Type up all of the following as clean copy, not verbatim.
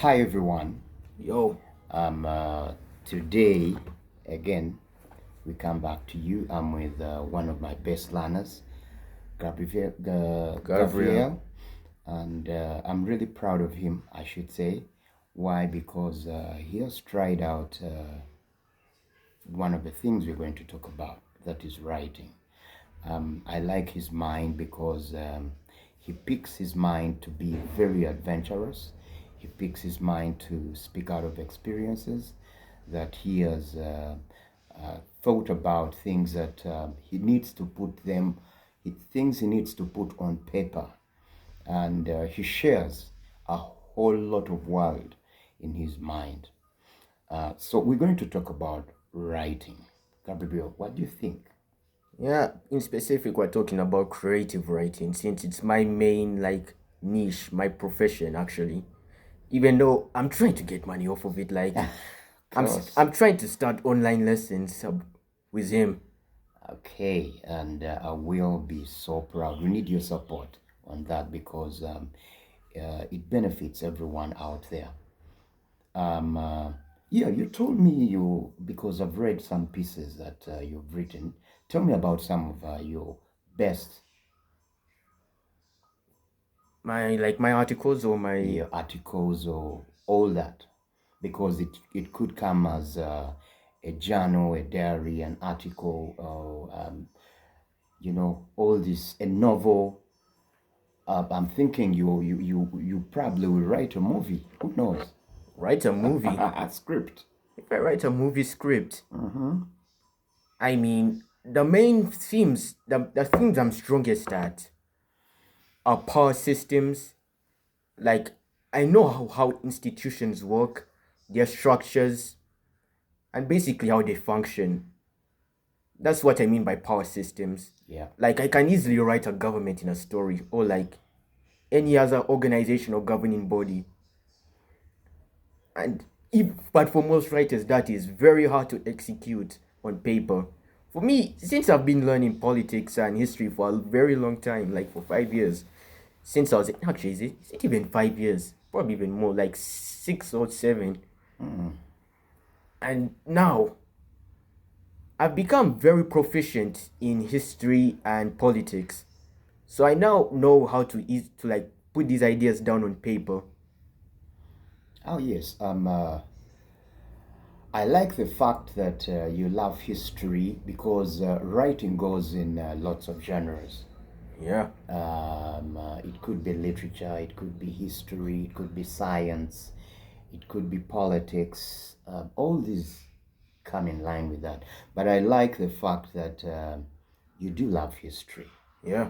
Hi everyone. Yo, Today again we come back to you. I'm with one of my best learners, Gabriel. Gabriel, and I'm really proud of him. I should say, why? Because he has tried out one of the things we're going to talk about. That is writing. I like his mind because he picks his mind to be very adventurous. He picks his mind to speak out of experiences that he has thought about, things that he needs to put them, things he needs to put on paper. And he shares a whole lot of world in his mind. So we're going to talk about writing. Gabriel, what do you think? Yeah, in specific, we're talking about creative writing since it's my main niche, my profession actually. Even though I'm trying to get money off of it, Of course. I'm trying to start online lessons with him. Okay, and I will be so proud. We need your support on that because it benefits everyone out there. Um, uh, yeah, you told me because I've read some pieces that you've written. Tell me about some of your best My articles or my articles or all that, because it could come as a journal, a diary, an article, or all this, a novel. I'm thinking you probably will write a movie. Who knows? write a movie. A script. If I write a movie script, I mean the main themes, the things I'm strongest at are power systems. Like I know how institutions work, their structures, and basically how they function. That's what I mean by power systems. Yeah. Like I can easily write a government in a story or like any other organization or governing body. And if but for most writers that is very hard to execute on paper. For me, since I've been learning politics and history for a very long time, like for 5 years, since I was actually is it even 5 years? Probably even more, like 6 or 7. And now I've become very proficient in history and politics. So I now know how to like put these ideas down on paper. Oh yes. I like the fact that you love history because writing goes in lots of genres. Yeah. It could be literature, it could be history, it could be science, it could be politics. All these come in line with that. But I like the fact that you do love history. Yeah.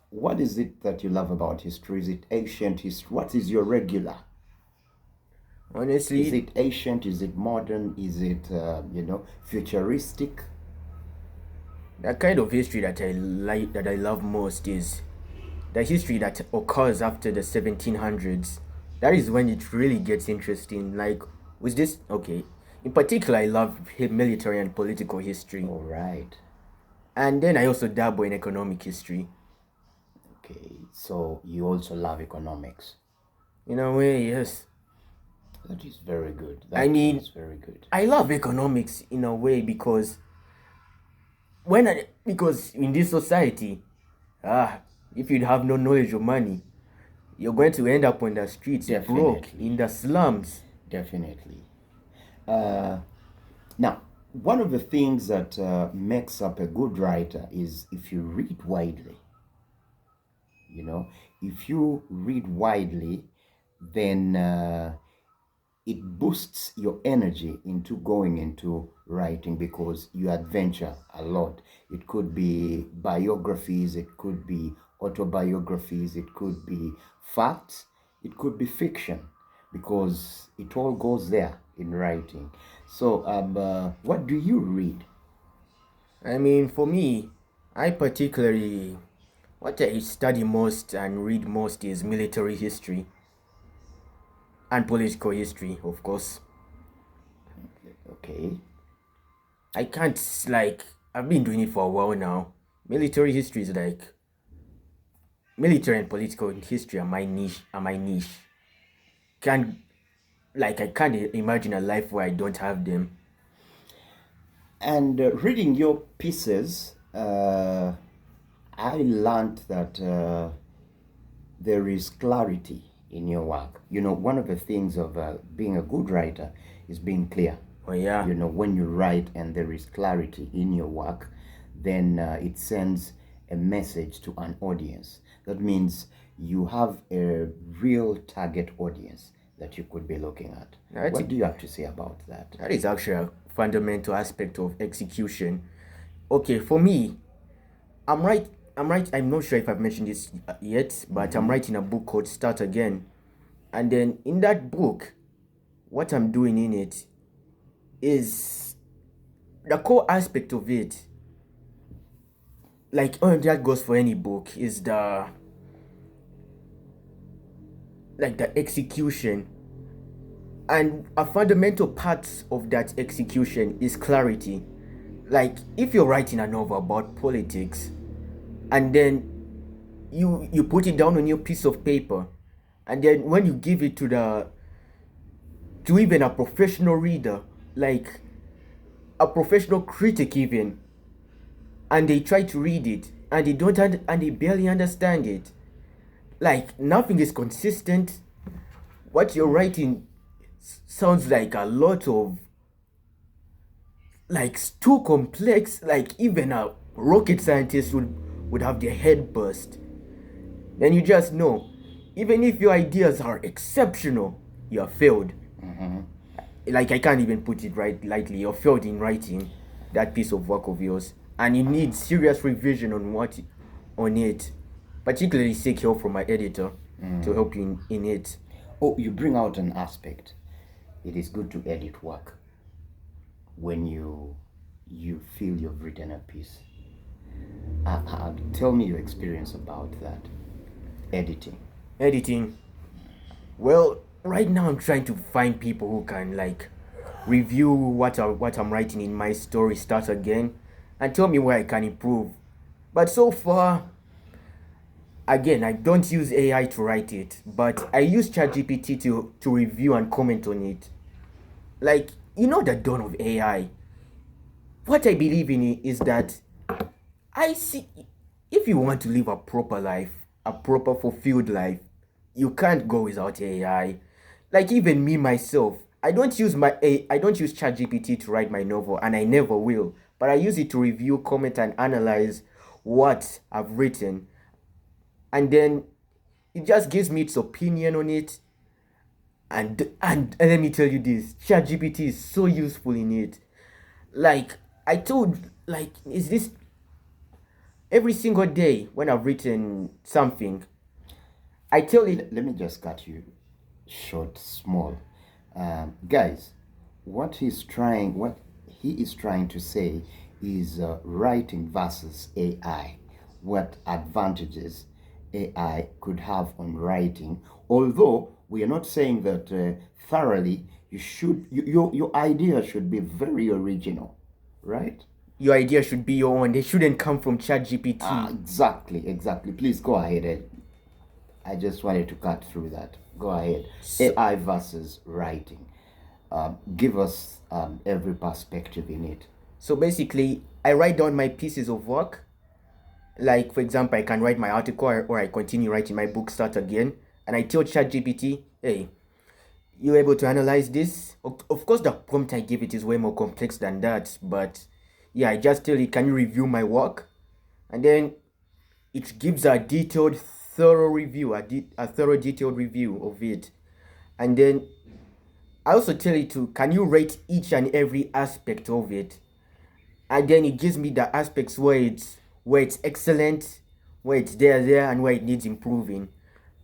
What is it that you love about history? Is it ancient history? What is your regular? Is Honestly, it ancient? Is it modern? Is it, futuristic? the kind of history that I like that I love most is the history that occurs after the 1700s. That is when it really gets interesting. Like with this okay. In particular, I love military and political history. All right. And then I also dabble in economic history. Okay. So you also love economics. In a way, yes. That is very good. I That is mean, very good. I love economics in a way because because in this society, ah, if you have no knowledge of money, you're going to end up on the streets broke Definitely. in the slums. Definitely. Uh, Now, one of the things that makes up a good writer is if you read widely. You know, if you read widely, then it boosts your energy into going into writing because you adventure a lot. It could be biographies, it could be autobiographies, it could be facts, it could be fiction, because it all goes there in writing. So, what do you read? I mean, for me, I particularly, what I study most and read most is military history and political history, of course. Okay. I can't, like, I've been doing it for a while now. Military history is military and political history are my niche, can't, like, I can't imagine a life where I don't have them. And reading your pieces, I learned that there is clarity in your work. You know, one of the things of being a good writer is being clear. Oh yeah. You know, when you write and there is clarity in your work, then it sends a message to an audience. That means you have a real target audience that you could be looking at. That's What do you have to say about that? That is actually a fundamental aspect of execution. Okay, for me, I'm right. I'm not sure if I've mentioned this yet, but I'm writing a book called Start Again. And then in that book, what I'm doing in it is the core aspect of it. Like, oh, that goes for any book, is the execution. And a fundamental part of that execution is clarity. Like, if you're writing a novel about politics and then you put it down on your piece of paper, and then when you give it to even a professional reader, like a professional critic even, and they try to read it and they barely understand it, like nothing is consistent. What you're writing sounds like a lot of, like, it's too complex, like even a rocket scientist would have their head burst. Then you just know, even if your ideas are exceptional, you have failed. Like, I can't even put it right lightly, you're failed in writing that piece of work of yours, and you need serious revision on it, particularly seek help from my editor to help you in it. Oh, you bring out an aspect. It is good to edit work when you feel you've written a piece. Tell me your experience about that. Editing. Well, right now I'm trying to find people who can, like, review what I'm writing in my story Start Again and tell me where I can improve. But so far, again, I don't use AI to write it, but I use ChatGPT to review and comment on it. Like, the dawn of AI. What I believe in it is that I see, if you want to live a proper life, a proper fulfilled life, you can't go without AI. Like, even me myself, I don't use ChatGPT to write my novel, and I never will. But I use it to review, comment, and analyze what I've written, and then it just gives me its opinion on it. And let me tell you this, ChatGPT is so useful in it. Like, is this every single day when I've written something, I tell it. Let me just cut you short, small. Guys, what he is trying to say is writing versus AI. What advantages AI could have on writing, although we are not saying that thoroughly. Your idea should be very original, right? Your idea should be your own. They shouldn't come from ChatGPT. Exactly. Please go ahead. I just wanted to cut through that. Go ahead. AI versus writing. Give us every perspective in it. So basically, I write down my pieces of work. Like, for example, I can write my article, or I continue writing my book Start Again, and I tell ChatGPT, hey, you able to analyze this? Of course, the prompt I give it is way more complex than that, but yeah, I just tell it, can you review my work? And then it gives a detailed, thorough review, a thorough, detailed review of it. And then I also tell it to, can you rate each and every aspect of it? And then it gives me the aspects where it's excellent, where it's there, and where it needs improving.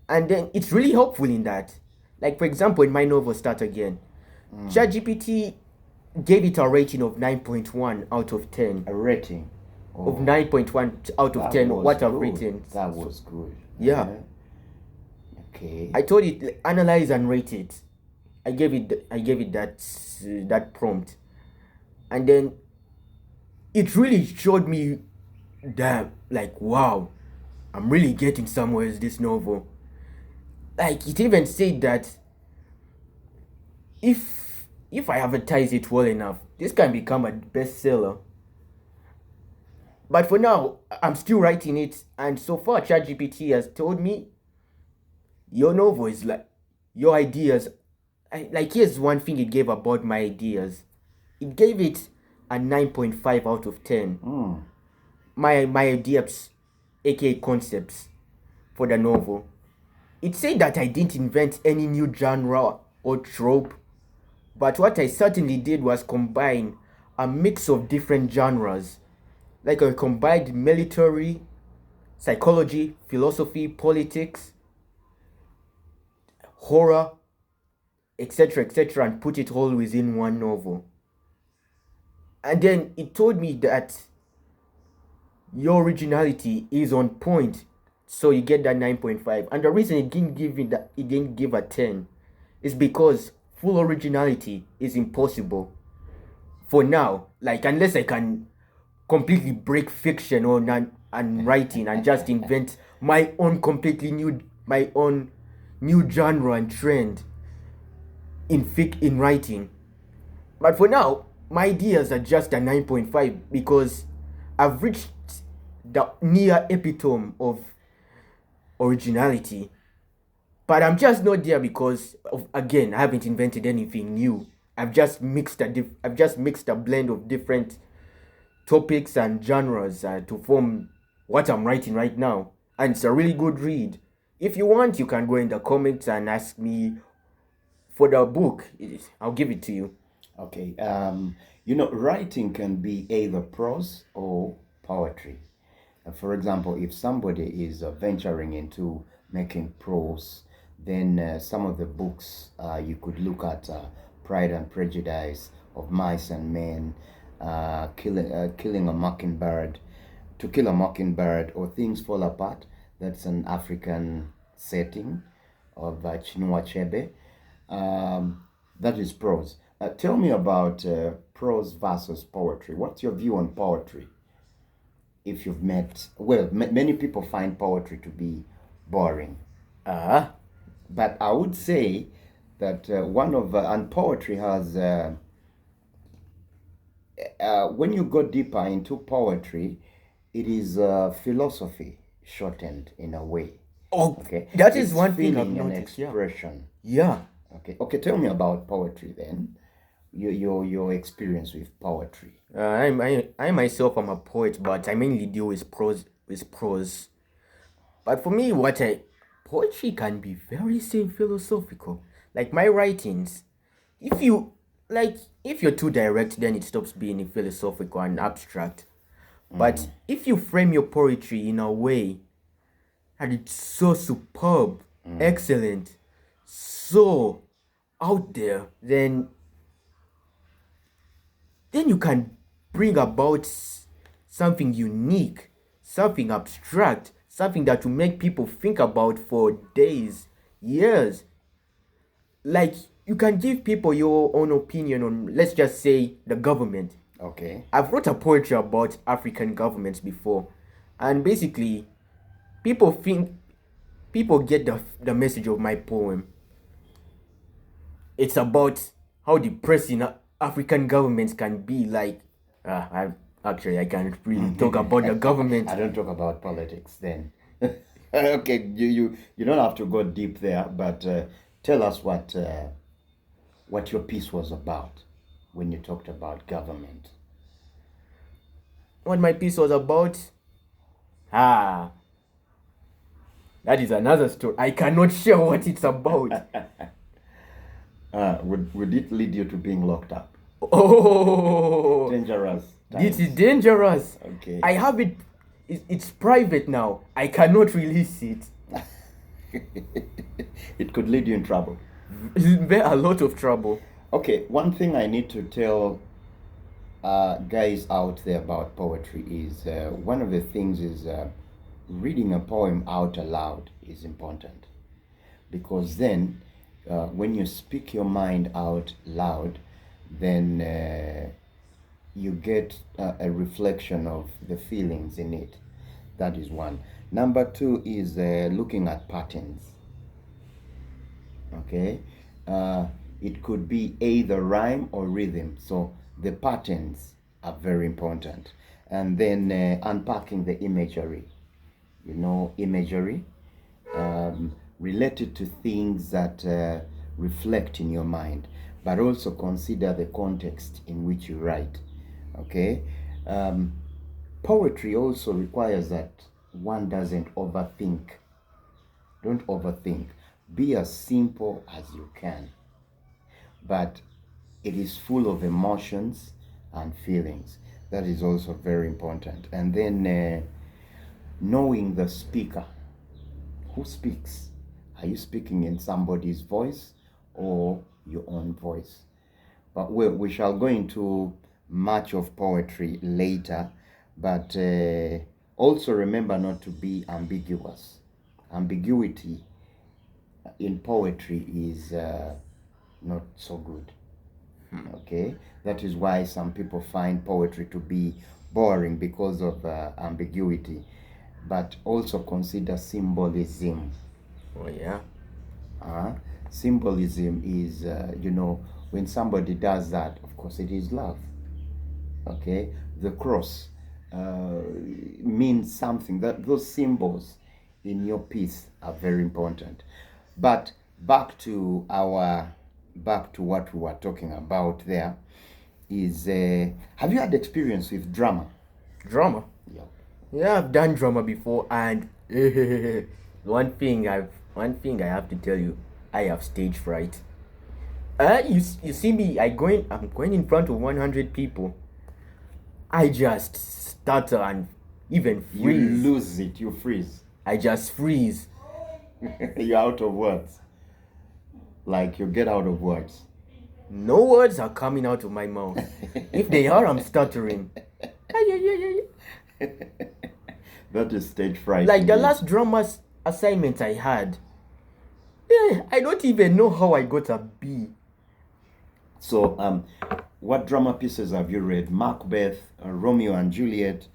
And then it's really helpful in that. Like, for example, in my novel Start Again, ChatGPT gave it a rating of 9.1 out of 10. A rating of 9.1 out of 10, what I've written. That was good. Yeah. Okay. I told it, analyze and rate it. I gave it that prompt, and then it really showed me that, like, wow, I'm really getting somewhere with this novel. Like, it even said that if I advertise it well enough, this can become a bestseller. But for now, I'm still writing it, and so far, ChatGPT has told me your novel is like your ideas. Like, here's one thing it gave about my ideas. It gave it a 9.5 out of 10. My ideas, aka concepts, for the novel. It said that I didn't invent any new genre or trope, but what I certainly did was combine a mix of different genres. Like, I combined military, psychology, philosophy, politics, horror, etc., and put it all within one novel. And then it told me that your originality is on point, so you get that 9.5. And the reason it didn't give a 10 is because full originality is impossible for now. Like, unless I can completely break fiction or and writing and just invent my own new genre and trend in writing. But for now, my ideas are just a 9.5 because I've reached the near epitome of originality. But I'm just not there because again, I haven't invented anything new. I've just mixed a blend of different topics and genres to form what I'm writing right now. And it's a really good read. If you want, you can go in the comments and ask me for the book. I'll give it to you. Okay. Writing can be either prose or poetry. For example, if somebody is venturing into making prose, then some of the books you could look at Pride and Prejudice, Of Mice and Men, Killing a Mockingbird, To Kill a Mockingbird, or Things Fall Apart. That's an African setting of Chinua Achebe. That is prose. Tell me about prose versus poetry. What's your view on poetry? If you've many people find poetry to be boring. Ah, But I would say that and poetry has, when you go deeper into poetry, it is philosophy shortened in a way. oh, Okay, that is it's one thing I've feeling and noticed. Yeah, expression. yeah. Okay. Tell me about poetry then. Your experience with poetry. I myself am a poet, but I mainly deal with prose. But for me, poetry can be very philosophical. Like my writings, if you if you're too direct, then it stops being philosophical and abstract. But if you frame your poetry in a way and it's so superb, excellent, so out there, then you can bring about something unique, something abstract, something that will make people think about for days, years. Like, you can give people your own opinion on, let's just say, the government. Okay. I've wrote a poetry about African governments before, and basically, people think people get the message of my poem. It's about how depressing African governments can be. Like, I can't really talk about the government. I don't talk about politics then. Okay, you don't have to go deep there, but tell us what your piece was about when you talked about government. What my piece was about? Ah, that is another story. I cannot share what it's about. Would it lead you to being locked up? Oh, Dangerous this times. is dangerous. Okay. I have it. It's private now. I cannot release it. It could lead you in trouble. There a lot of trouble. Okay, one thing I need to tell guys out there about poetry is one of the things is reading a poem out aloud is important, because then when you speak your mind out loud, then you get a reflection of the feelings in it. That is one. Number two is looking at patterns. Okay, It could be either rhyme or rhythm. So the patterns are very important. And then unpacking the imagery. Imagery related to things that reflect in your mind, but also consider the context in which you write. Okay? Poetry also requires that one doesn't overthink. Don't overthink. Be as simple as you can. But it is full of emotions and feelings. That is also very important. And then knowing the speaker. Who speaks? Are you speaking in somebody's voice or your own voice? But we shall go into much of poetry later. But also remember not to be ambiguous. Ambiguity in poetry is not so good. Okay, that is why some people find poetry to be boring because of ambiguity. But also consider symbolism. Oh yeah. Symbolism is, when somebody does that, of course, it is love. Okay, the cross means something. That those symbols in your piece are very important. But back to what we were talking about. There is, have you had experience with drama? Drama. Yeah. Yeah, I've done drama before, and one thing I have to tell you, I have stage fright. You see me, I'm going in front of 100 people. I just stutter and even You freeze. lose it. You freeze. I just freeze. You're out of words. Like you get out of words. No words are coming out of my mouth. If they are, I'm stuttering. That is stage fright. Like the last drama assignment I had, I don't even know how I got a B. So, what drama pieces have you read? Macbeth, Romeo and Juliet,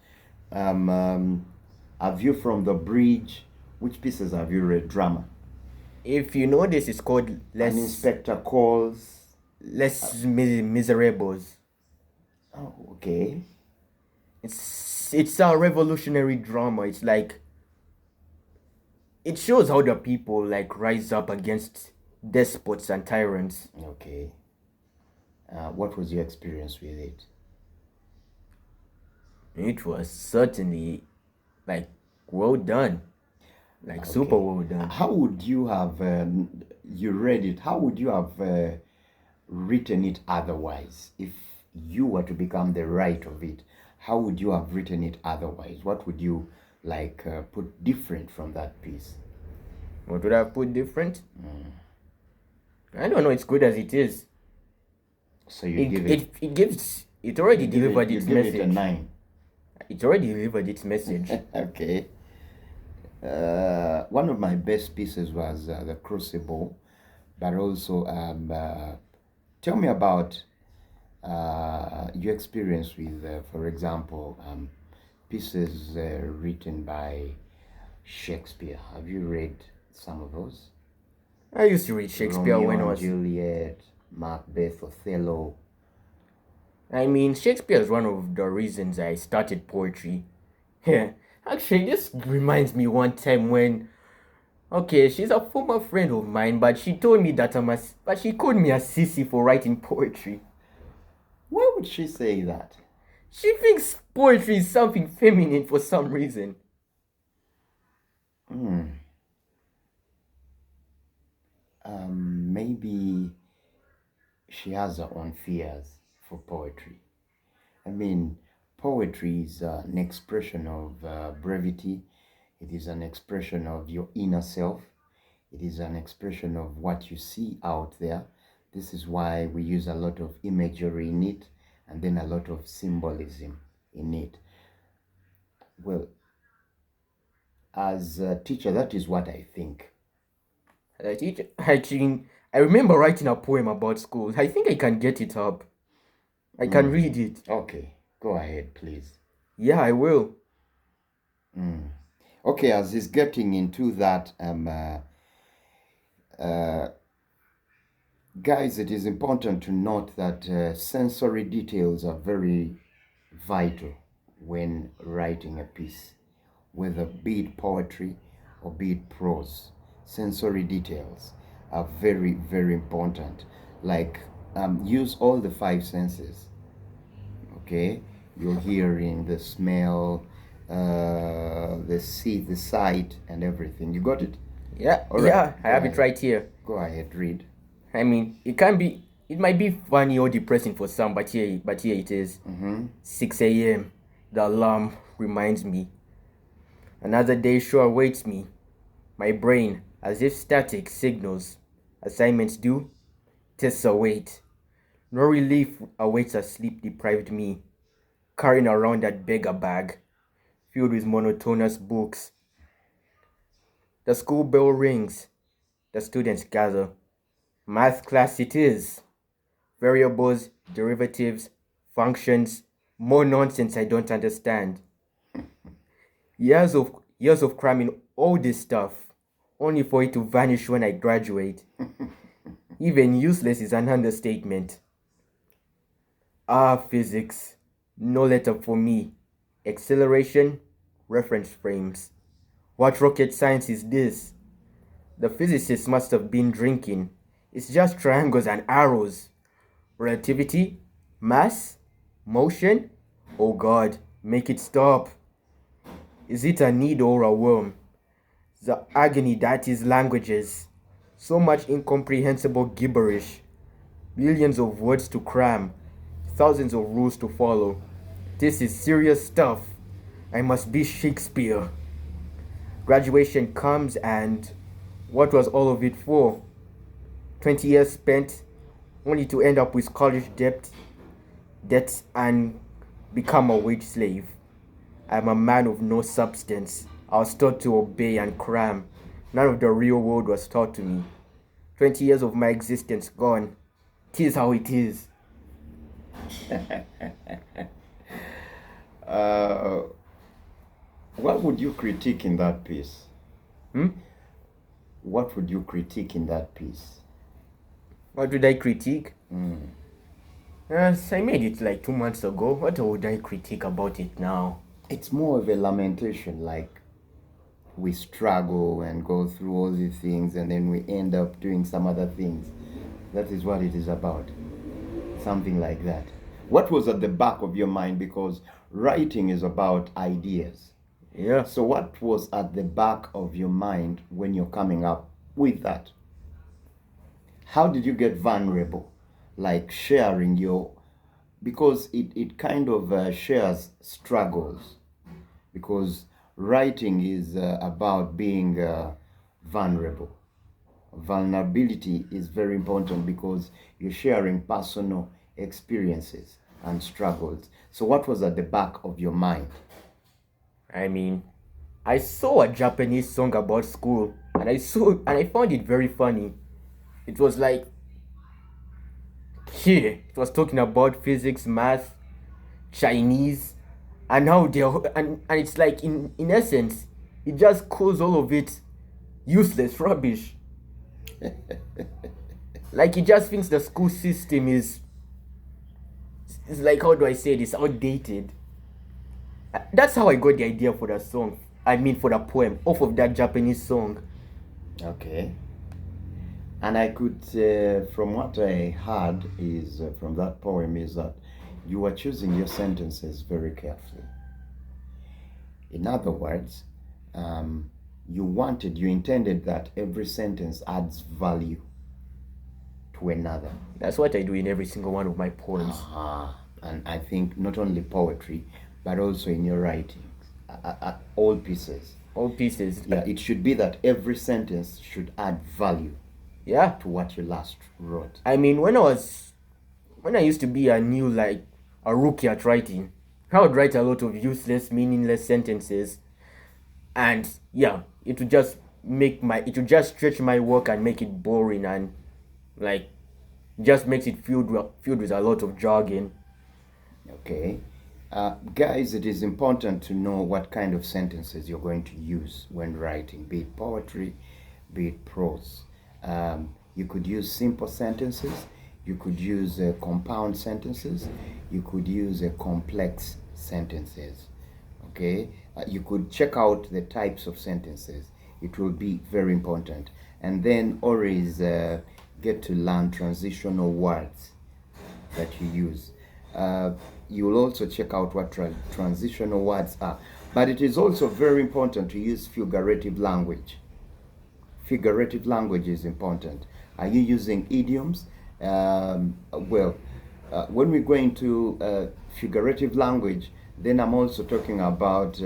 A View from the Bridge. Which pieces have you read? Drama. If you know this, it's called An Inspector Calls. Les Miserables. Oh, okay. It's a revolutionary drama. It's like it shows how the people like rise up against despots and tyrants. Okay. What was your experience with it? It was certainly like well done, like super well done. How would you have you read it? How would you have written it otherwise? If you were to become the writer of it, how would you have written it otherwise? What would you like put different from that piece? What would I put different? I don't know. It's good as it is. So you give it. It already delivered you its give message. it a 9. It already delivered its message. Okay. One of my best pieces was The Crucible, but also tell me about your experience with, for example, pieces written by Shakespeare. Have you read some of those? I used to read Shakespeare Romeo when I and was. Juliet, Macbeth, Othello. I mean, Shakespeare is one of the reasons I started poetry. Yeah, actually, this reminds me one time when, okay, she's a former friend of mine, but she told me that but she called me a sissy for writing poetry. Why would she say that? She thinks poetry is something feminine for some reason. Maybe she has her own fears for poetry. I mean, poetry is an expression of brevity. It is an expression of your inner self. It is an expression of what you see out there. This is why we use a lot of imagery in it and then a lot of symbolism in it. Well, as a teacher, that is what I think. I remember writing a poem about school. I think I can get it up. I can read it. Okay, go ahead, please. Yeah, I will. Okay, as he's getting into that, Guys, it is important to note that sensory details are very vital when writing a piece, whether be it poetry or be it prose. Sensory details are very, very important. Like, use all the five senses, okay? Your hearing, the smell, the see, the sight, and everything. You got it? Yeah, All right. yeah, I Go have it ahead. right here. Go ahead, read. I mean, it might be funny or depressing for some, but here it is. 6 a.m. The alarm reminds me. Another day sure awaits me. My brain, as if static, signals. Assignments due, tests await. No relief awaits a sleep-deprived me, carrying around that beggar bag, filled with monotonous books. The school bell rings. The students gather. Math class it is. Variables, derivatives, functions, more nonsense I don't understand. Years of cramming all this stuff, only for it to vanish when I graduate. Even useless is an understatement. Ah, physics, no letter for me. Acceleration, reference frames. What rocket science is this? The physicists must have been drinking. It's just triangles and arrows. Relativity, mass, motion. Oh God, make it stop. Is it a needle or a worm? The agony that is languages. So much incomprehensible gibberish. Billions of words to cram. Thousands of rules to follow. This is serious stuff. I must be Shakespeare. Graduation comes and what was all of it for? 20 years spent only to end up with college debt and become a wage slave. I'm a man of no substance. I was taught to obey and cram. None of the real world was taught to me. 20 years of my existence gone. Tis how it is. What would you critique in that piece? Hmm? What would you critique in that piece? What would I critique? I made it like 2 months ago. What would I critique about it now? It's more of a lamentation, like we struggle and go through all these things and then we end up doing some other things. That is what it is about. Something like that. What was at the back of your mind? Because writing is about ideas. Yeah. So what was at the back of your mind when you're coming up with that? How did you get vulnerable? Like sharing your, because it kind of shares struggles. Because writing is about being vulnerable. Vulnerability is very important because you're sharing personal experiences and struggles. So what was at the back of your mind? I mean, I saw a Japanese song about school and I found it very funny. It was like it was talking about physics, math, Chinese, and how and it's like in essence, it just calls all of it useless rubbish. Like it just thinks the school system is like, how do I say this, outdated. That's how I got the idea for the song. I mean for the poem off of that Japanese song. Okay. And I could, from what I heard is from that poem, is that you were choosing your sentences very carefully. In other words, you intended that every sentence adds value to another. That's what I do in every single one of my poems. And I think not only poetry, but also in your writings, all pieces. All pieces. Yeah, it should be that every sentence should add value Yeah. to what you last wrote. I mean, when I used to be a rookie at writing, I would write a lot of useless, meaningless sentences, and yeah, it would just stretch my work and make it boring and like just makes it filled with a lot of jargon. Okay. Guys, it is important to know what kind of sentences you're going to use when writing, be it poetry, be it prose. You could use simple sentences, you could use compound sentences, you could use complex sentences. Okay, you could check out the types of sentences. It will be very important. And then always get to learn transitional words that you use. You will also check out what transitional words are. But it is also very important to use figurative language. Figurative language is important. Are you using idioms? When we go into figurative language, then I'm also talking about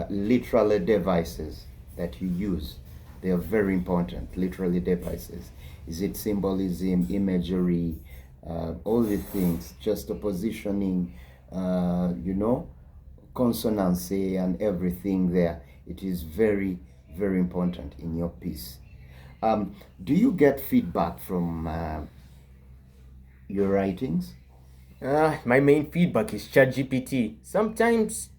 literary devices that you use. They are very important, literary devices. Is it symbolism, imagery, all the things, just the positioning, consonancy and everything there. It is very, very important in your piece. Do you get feedback from your writings? My main feedback is ChatGPT. Sometimes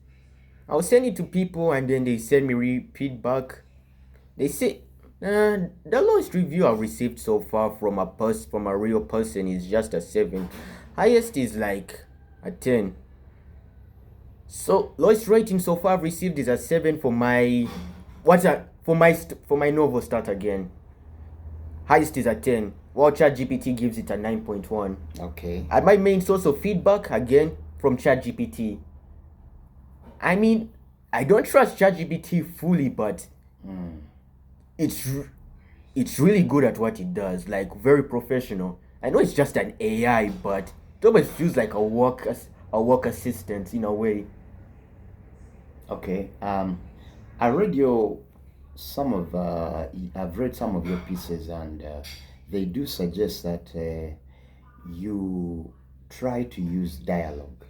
I'll send it to people and then they send me feedback. They say the lowest review I've received so far from a real person is just a 7. Highest is like a 10. So lowest rating so far I've received is a 7 for my for my novel Start Again. Highest is a 10. While ChatGPT gives it a 9.1. Okay. And my main source of feedback again from ChatGPT. I mean, I don't trust ChatGPT fully, but it's really good at what it does. Like very professional. I know it's just an AI, but it almost feels like a work assistant in a way. Okay. I read I've read some of your pieces, and they do suggest that you try to use dialogue.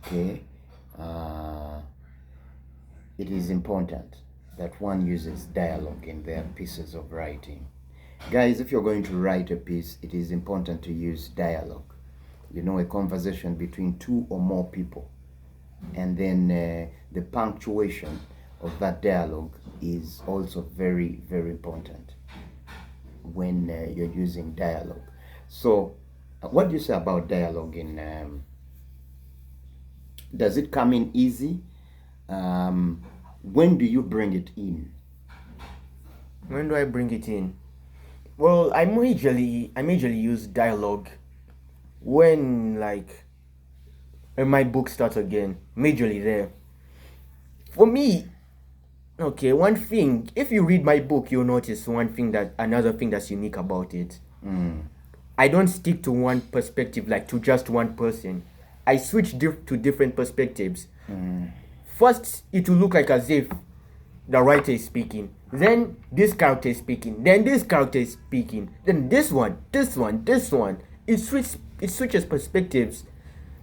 Okay. It is important that one uses dialogue in their pieces of writing. Guys, if you're going to write a piece, it is important to use dialogue. A conversation between two or more people. And then the punctuation of that dialogue is also very, very important when you're using dialogue. So, what do you say about dialogue? Does it come in easy? When do you bring it in? When do I bring it in? Well, I majorly use dialogue when my book starts again. Majorly there. For me, okay, one thing, if you read my book, you'll notice another thing that's unique about it. I don't stick to one perspective, like to just one person. I switch to different perspectives. First, it will look like as if the writer is speaking. Then this character is speaking. Then this character is speaking. Then this one. It switches perspectives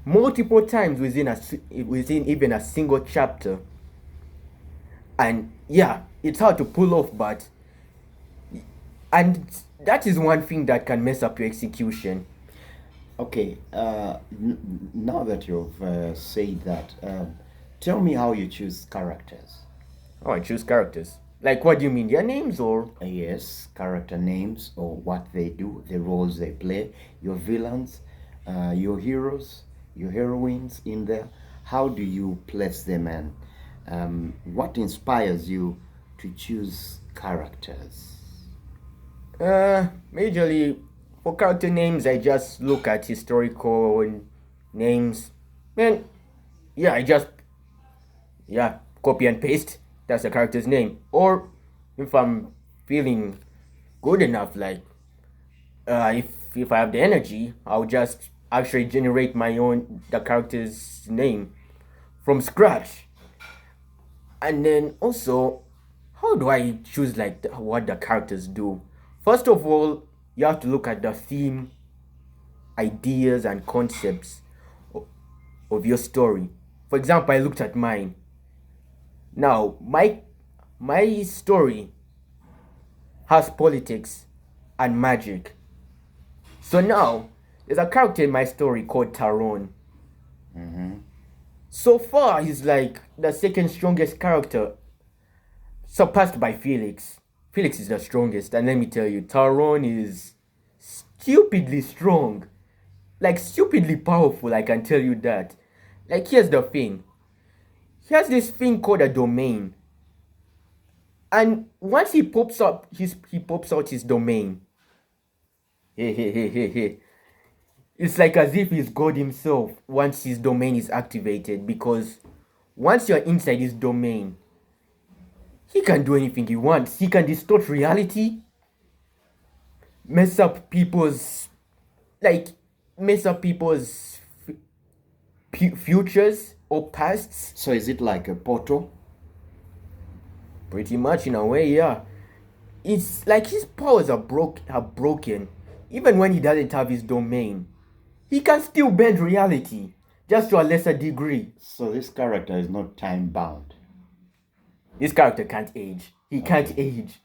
multiple times within even a single chapter. And yeah, it's hard to pull off, and that is one thing that can mess up your execution. Okay, now that you've said that, tell me how you choose characters. Oh, I choose characters. Like, what do you mean? Their names or? Yes, character names or what they do, the roles they play, your villains, your heroes, your heroines in there. How do you place them, and what inspires you to choose characters? Majorly for character names, I just look at historical names. And yeah, copy and paste. That's the character's name. Or if I'm feeling good enough, like if I have the energy, I'll just actually generate the character's name from scratch. And then also, how do I choose what the characters do? First of all, you have to look at the theme, ideas, and concepts of your story. For example, I looked at mine. Now, my story has politics and magic. So now, there's a character in my story called Taron. So far, he's like the second strongest character, surpassed by Felix. Felix is the strongest, and let me tell you, Tyrone is stupidly strong. Like, stupidly powerful, I can tell you that. Like, here's the thing. He has this thing called a domain. And once he pops out his domain. Hey. It's like as if he's God himself once his domain is activated, because once you're inside his domain, he can do anything he wants. He can distort reality, mess up people's like mess up people's futures or pasts. So is it like a portal? Pretty much, in a way, yeah. It's like his powers are broken. Even when he doesn't have his domain, he can still bend reality, just to a lesser degree. So this character is not time bound. This character can't age. He can't age.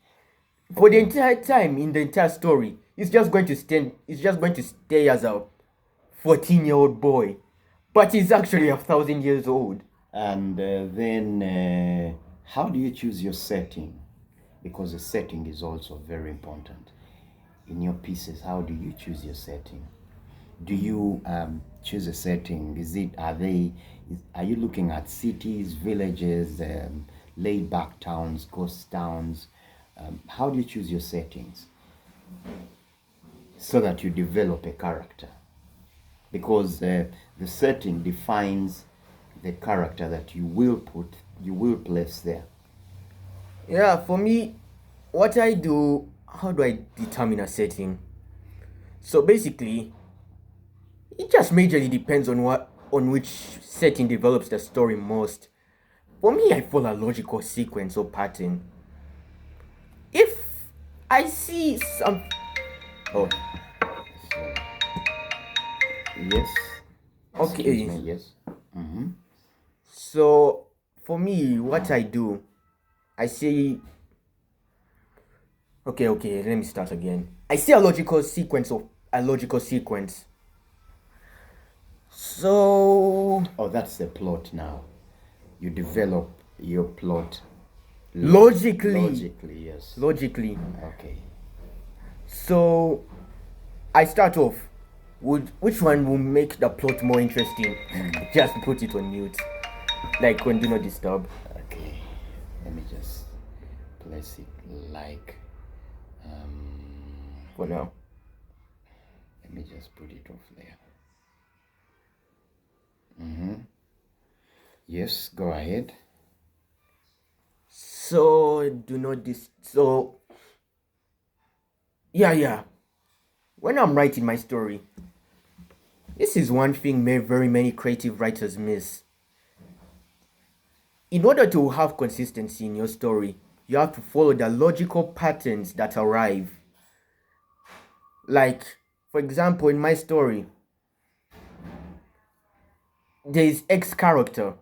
For the entire time in the entire story, he's just going to stay as a 14-year-old boy. But he's actually 1,000 years old. And then how do you choose your setting? Because the setting is also very important. In your pieces, how do you choose your setting? Do you choose a setting? Are you looking at cities, villages, laid back towns, ghost towns? How do you choose your settings so that you develop a character? Because the setting defines the character that you will place there. Yeah, for me, what I do, how do I determine a setting? So basically, it just majorly depends on which setting develops the story most. For me, I follow a logical sequence or pattern. If I see some... Oh. So, yes. Okay. Excuse me, yes. So, for me, what I do, I see... Okay, let me start again. I see a logical sequence. So... Oh, that's the plot now. You develop your plot Logically. Logically, yes. Logically. Okay. So, I start off with which one will make the plot more interesting. Just put it on mute. Like when do not disturb. Okay. Let me just place it like For now. let me just put it off there. Yes, go ahead. So yeah. When I'm writing my story, this is one thing very many creative writers miss. In order to have consistency in your story, you have to follow the logical patterns that arrive. Like, for example, in my story, there is X character.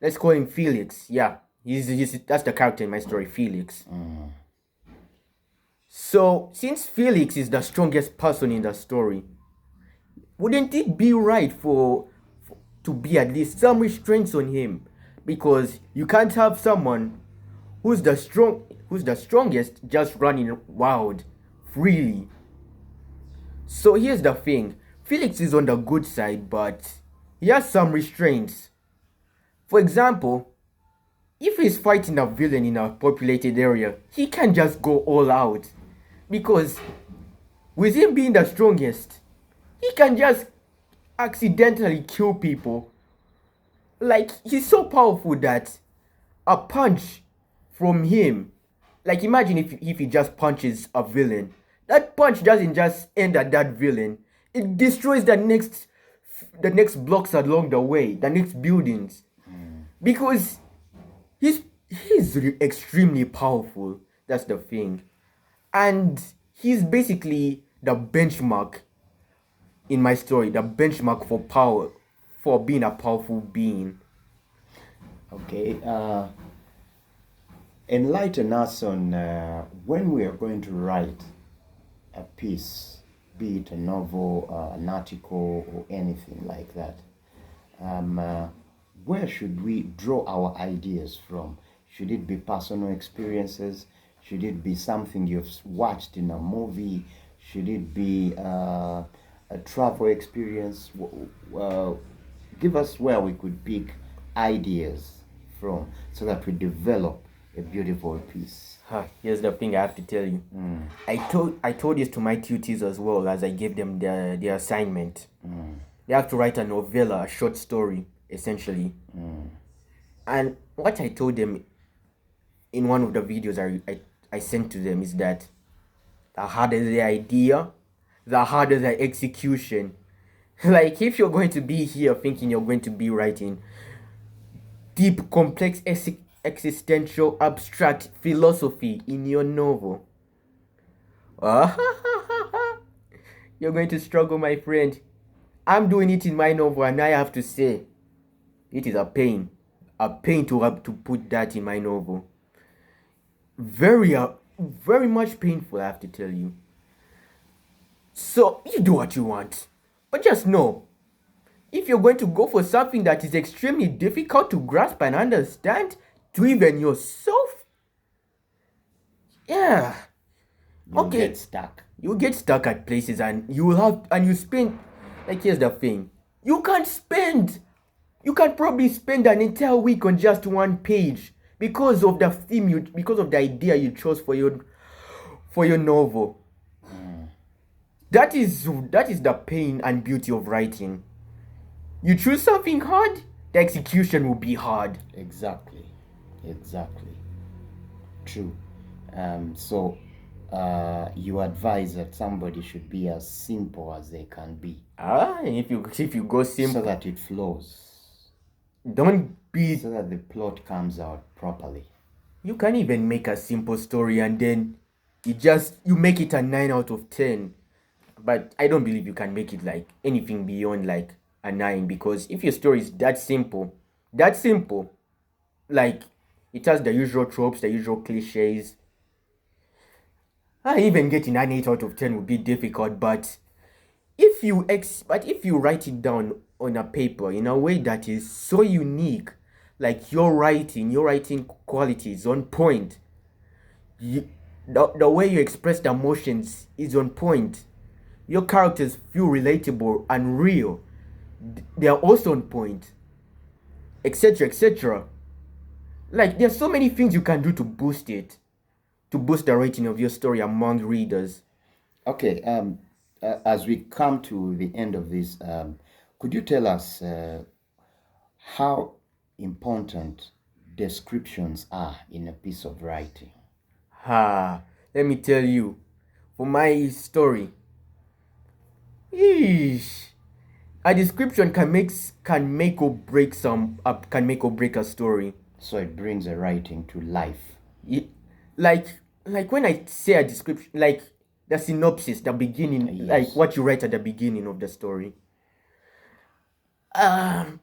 Let's call him Felix. Yeah, that's the character in my story, Felix. So, since Felix is the strongest person in the story, wouldn't it be right to be at least some restraints on him? Because you can't have someone who's the strongest just running wild freely. So here's the thing. Felix is on the good side, but he has some restraints. For example, if he's fighting a villain in a populated area, he can't just go all out. Because with him being the strongest, he can just accidentally kill people. Like, he's so powerful that a punch from him, like imagine if he just punches a villain, that punch doesn't just end at that villain, it destroys the next blocks along the way, the next buildings. Because he's extremely powerful. That's the thing. And he's basically the benchmark in my story, the benchmark for power, for being a powerful being. Okay. Enlighten us on when we are going to write a piece, be it a novel, an article, or anything like that. Where should we draw our ideas from? Should it be personal experiences? Should it be something you've watched in a movie? Should it be a travel experience? Give us where we could pick ideas from so that we develop a beautiful piece. Here's the thing I have to tell you. I told this to my tutees as well as I gave them their assignment. They have to write a novella, a short story, essentially. And what I told them in one of the videos I sent to them is that the harder the idea, the harder the execution. Like, if you're going to be here thinking you're going to be writing deep, complex, existential, abstract philosophy in your novel, you're going to struggle, my friend. I'm doing it in my novel, and I have to say, it is a pain to have to put that in my novel. Very much painful, I have to tell you. So you do what you want, but just know, if you're going to go for something that is extremely difficult to grasp and understand to even yourself, You'll get stuck. You get stuck at places, and you spend, like, here's the thing. You can probably spend an entire week on just one page because of the theme because of the idea you chose for your novel. That is the pain and beauty of writing. You choose something hard, the execution will be hard. Exactly. True. So you advise that somebody should be as simple as they can be. If you go simple, so that it flows. Don't be so that the plot comes out properly. You can even make a simple story and then you make it a 9 out of 10. But I don't believe you can make it like anything beyond like a 9, because if your story is that simple, like it has the usual tropes, the usual cliches, even getting an 8 out of 10 would be difficult. But if you write it down on a paper in a way that is so unique, like your writing quality is on point, the way you express the emotions is on point, your characters feel relatable and real, they are also on point, etc. Like, there's so many things you can do to boost the rating of your story among readers. Okay, as we come to the end of this, could you tell us how important descriptions are in a piece of writing? Let me tell you, for my story, a description can make or break a story. So it brings a writing to life. Like when I say a description, like the synopsis, the beginning, yes. Like what you write at the beginning of the story. That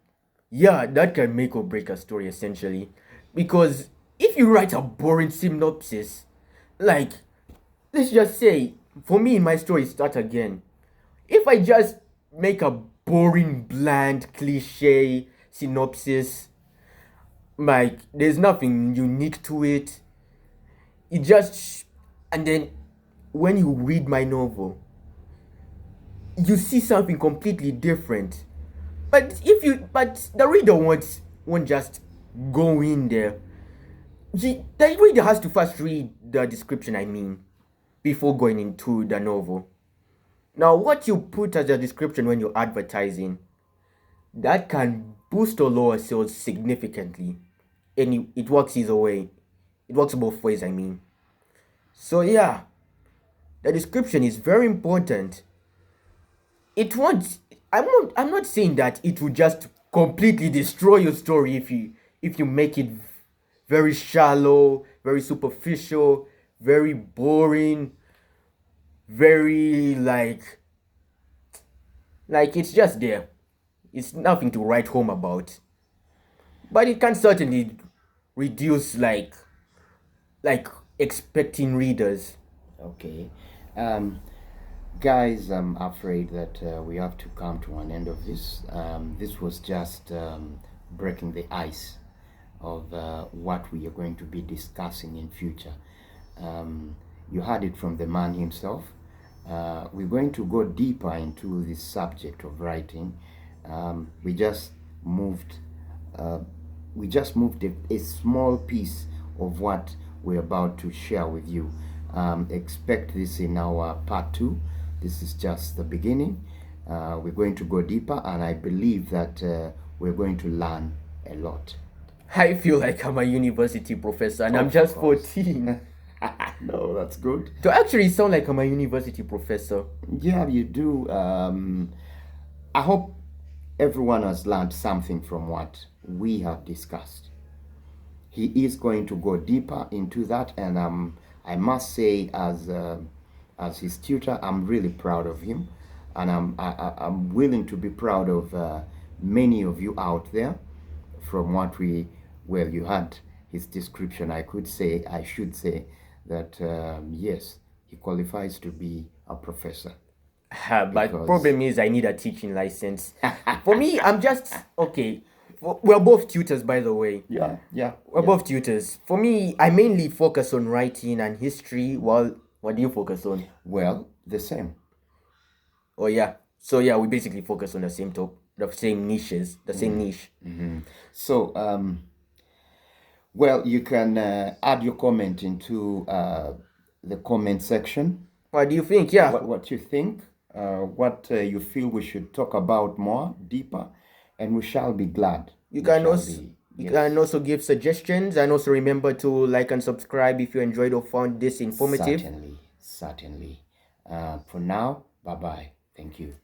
can make or break a story, essentially. Because if you write a boring synopsis, like, let's just say, for me in my story, Start Again, if I just make a boring, bland, cliche synopsis, like, there's nothing unique to it, and then when you read my novel, you see something completely different. But the reader won't just go in there. The reader has to first read the description, before going into the novel. Now, what you put as a description when you're advertising, that can boost or lower sales significantly. And it works either way. It works both ways, So yeah, the description is very important. I'm not saying that it will just completely destroy your story if you make it very shallow, very superficial, very boring, very like it's just there. It's nothing to write home about. But it can certainly reduce like expecting readers. Okay. Guys, I'm afraid that we have to come to an end of this. This was just breaking the ice of what we are going to be discussing in future. You heard it from the man himself. We're going to go deeper into this subject of writing. We just moved a small piece of what we're about to share with you. Expect this in our part 2. This is just the beginning. We're going to go deeper, and I believe that we're going to learn a lot. I feel like I'm a university professor and I'm just 14. No, that's good. To actually sound like I'm a university professor. Yeah, you do. I hope everyone has learned something from what we have discussed. He is going to go deeper into that, and I must say, as his tutor, I'm really proud of him, and I'm willing to be proud of many of you out there. From what you had his description, I should say that yes, he qualifies to be a professor. But problem is I need a teaching license. For me, I'm just okay. We're both tutors, by the way. Yeah. We're both tutors. For me, I mainly focus on writing and history. Well, what do you focus on? Well, the same. Oh yeah. So yeah, we basically focus on the same the same niches, the same niche. So well, you can add your comment into the comment section. What do you think? Yeah. What you think? What you feel we should talk about more deeper, and we shall be glad. You can also give suggestions, and also remember to like and subscribe if you enjoyed or found this informative. Certainly. For now, bye bye. Thank you.